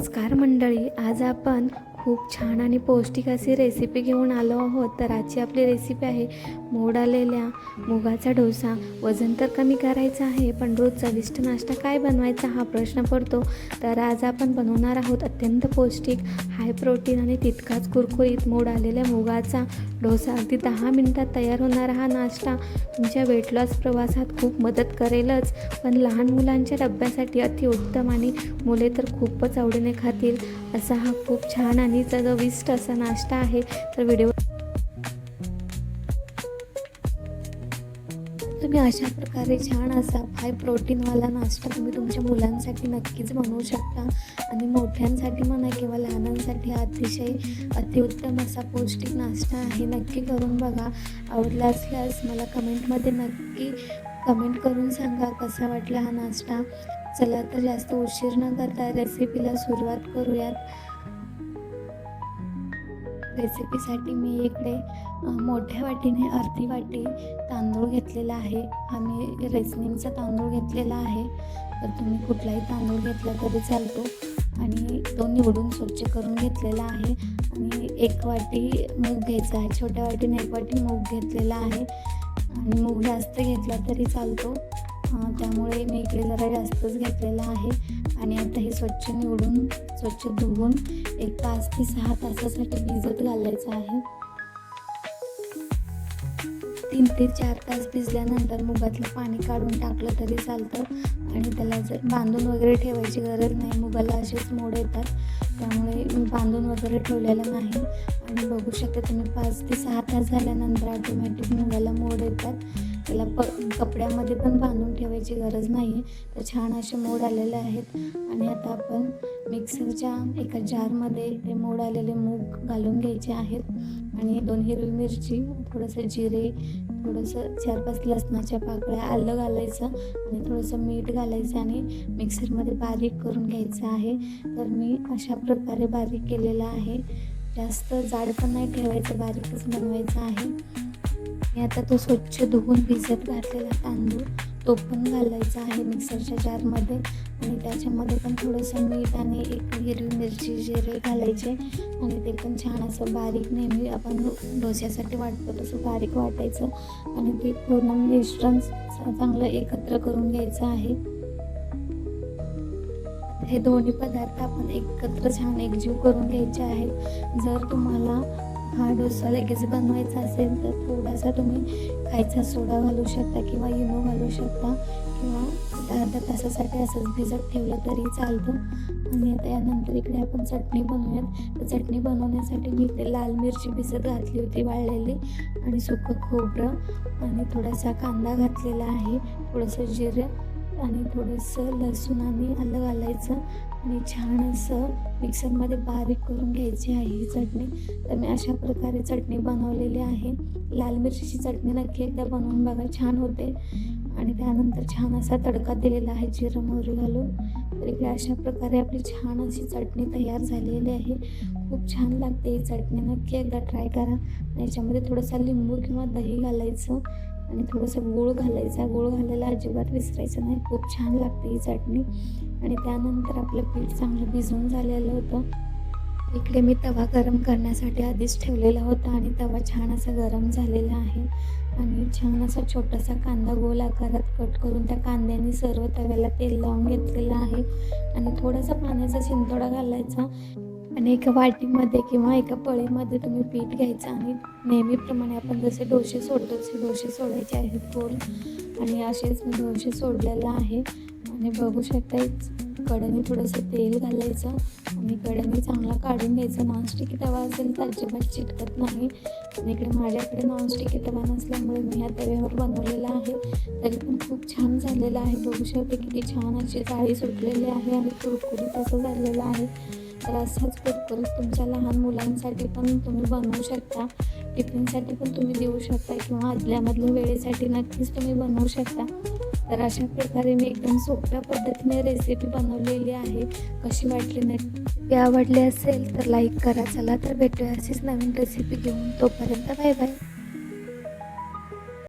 नमस्कार मंडळी, आज आपण खूप छान आणि पौष्टिक अशी रेसिपी घेऊन आलो आहोत. तर आजची आपली रेसिपी आहे मोड आलेल्या मुगाचा डोसा. वजन तर कमी करायचं आहे, पण रोज चविष्ट नाश्ता काय बनवायचा हा प्रश्न पडतो. तर आज आपण बनवणार आहोत अत्यंत पौष्टिक, हाय प्रोटीन आणि तितकाच कुरकुरीत मोड आलेल्या मुगाचा डोसा. अगदी 10 मिनिटात तयार होणारा हा नाश्ता तुमच्या वेट लॉस प्रवासात खूप मदत करेलच, पण लहान मुलांच्या डब्यासाठी अतिउत्तम आणि मुले तर खूपच आवडीने खातील असा हा खूप छान आणि चविष्ट असा नाश्ता आहे. तर व्हिडिओ तुम्ही अशा प्रकारे छान असा हाय प्रोटीनवाला नाश्ता तुम्ही तुमच्या मुलांसाठी नक्कीच बनवू शकता. आणि मोठ्यांसाठी म्हणा किंवा लहानांसाठी अतिशय अतिउत्तम असा पौष्टिक नाश्ता आहे. नक्की करून बघा. आवडला असल्यास मला कमेंटमध्ये नक्की कमेंट करून सांगा कसा वाटला हा नाश्ता. चला तर जास्त उशीर न करता रेसिपीला सुरुवात करूयात. रेसिपीसाठी मी इकडे मोठ्या वाटीने अर्धी वाटी तांदूळ घेतलेला आहे. आम्ही रेशनिंगचा तांदूळ घेतलेला आहे, तर तुम्ही कुठलाही तांदूळ घेतला तरी चालतो. आणि तो निवडून स्वच्छ करून घेतलेला आहे. आणि 1 वाटी मूग घ्यायचा आहे. छोट्या वाटीने 1 वाटी मूग घेतलेला आहे. आणि मूग जास्त घेतला तरी चालतो, त्यामुळे मी इकडे जरा जास्तच घेतलेला आहे. आणि आता हे स्वच्छ निवडून स्वच्छ धुवून 5 ते 6 तासासाठी भिजत घालायचं आहे. 3 ते 4 तास भिजल्यानंतर मुगातलं पाणी काढून टाकलं तरी चालतं. आणि त्याला जर बांधून वगैरे ठेवायची गरज नाही. मुगाला असेच मोड येतात, त्यामुळे मी बांधून वगैरे ठेवलेलं नाही. आणि बघू शकता तुम्ही 5 ते 6 तास झाल्यानंतर ऑटोमॅटिक मुगाला मोड येतात. त्याला कपड्यामध्ये पण बांधून ठेवायची गरज नाही. तर छान असे मोड आलेले आहेत. आणि आता आपण मिक्सरच्या एका जारमध्ये ते मोड आलेले मूग घालून घ्यायचे आहेत. आणि 2 हिरवी मिरची, थोडंसं जिरे, थोडंसं 4-5 लसणाच्या पाकळ्या, आलं घालायचं आणि थोडंसं मीठ घालायचं आणि मिक्सरमध्ये बारीक करून घ्यायचं आहे. तर मी अशा प्रकारे बारीक केलेलं आहे. जास्त जाड पण नाही ठेवायचं, बारीकच बनवायचं आहे. आणि आता तो स्वच्छ धुवून भिजत घातलेला तांदूळ तो पण घालायचा आहे मिक्सरच्या जारमध्ये. आणि त्याच्यामध्ये पण थोडंसं मीठ आणि 1 हिरवी मिरची, जिरे घालायचे. आणि ते पण छान असं बारीक, नेहमी आपण डोस्यासाठी वाटतो तसं बारीक वाटायचं. आणि ते पूर्ण मिश्रण चांगलं एकत्र करून घ्यायचं आहे. हे दोन्ही पदार्थ आपण एकत्र छान एकजीव करून घ्यायचे आहेत. जर तुम्हाला हा डोसा लगेच बनवायचा असेल तर थोडासा तुम्ही खायचा सोडा घालू शकता किंवा इनो घालू शकता, किंवा अर्ध्या तासासाठी असंच भिजत ठेवलं तरी चालतं. आणि आता यानंतर इकडे आपण चटणी बनवूयात. तर चटणी बनवण्यासाठी मी इथे लाल मिरची भिजत घातली होती वाळलेली, आणि सुकं खोबरं आणि थोडासा कांदा घातलेला आहे, थोडंसं जिरं आणि थोडंसं लसूण आणि आलं घालायचं. आणि छान असं मिक्सरमध्ये बारीक करून घ्यायची आहे ही चटणी. तर मी अशा प्रकारे चटणी बनवलेली आहे. लाल मिरचीची चटणी नक्की एकदा बनवून बघा, छान होते. आणि त्यानंतर छान असा तडका दिलेला आहे जिरं मोहरी घालून. तर इकडे अशा प्रकारे आपली छान अशी चटणी तयार झालेली आहे. खूप छान लागते ही चटणी, नक्की एकदा ट्राय करा. याच्यामध्ये थोडासा लिंबू किंवा दही घालायचं आणि थोडंसं गूळ घालायचा. गूळ घालायला अजिबात विसरायचं नाही, खूप छान लागते ही चटणी. आणि त्यानंतर आपलं पीठ चांगलं भिजून झालेलं होतं. इकडे मी तवा गरम करण्यासाठी आधीच ठेवलेला होता आणि तवा छान असा गरम झालेला आहे. आणि छान असा छोटासा कांदा गोल आकारात कट करून त्या कांद्याने सर्व तव्याला तेल लावून घेतलेलं आहे. आणि थोडासा पाण्याचा शिंतोडा घालायचा. आणि एका वाटीमध्ये किंवा एका पळीमध्ये तुम्ही पीठ घ्यायचं आणि नेहमीप्रमाणे आपण जसे डोसे सोडतो तसे डोसे सोडायचे आहेत गोल. आणि असेच मी डोसे सोडलेलं आहे. आणि बघू शकता कढईने थोडंसं तेल घालायचं आणि कढईने चांगला काढून घ्यायचं. नॉनस्टिकी तवा असेल तर अजिबात चिटकत नाही. आणि इकडे माझ्याकडे नॉनस्टिकी तवा नसल्यामुळे मी ह्या तव्यावर बनवलेला आहे, तरी पण खूप छान झालेलं आहे. बघू शकते किती छान अशी जाळी सुटलेली आहे आणि कुरकुरीत असं झालेलं आहे. तर असाच कुरकुरीत तुमच्या लहान मुलांसाठी पण तुम्ही बनवू शकता, टिफिनसाठी पण तुम्ही देऊ शकता, किंवा आदल्यामधल्या वेळेसाठी नक्कीच तुम्ही बनवू शकता. तर अशा प्रकारे मी एकदम सोप्या पद्धतीने रेसिपी बनवलेली आहे. कशी वाटली नक्की आवडली असेल तर लाईक करा. चला तर भेटूया अशीच नवीन रेसिपी घेऊन. तोपर्यंत बाय बाय.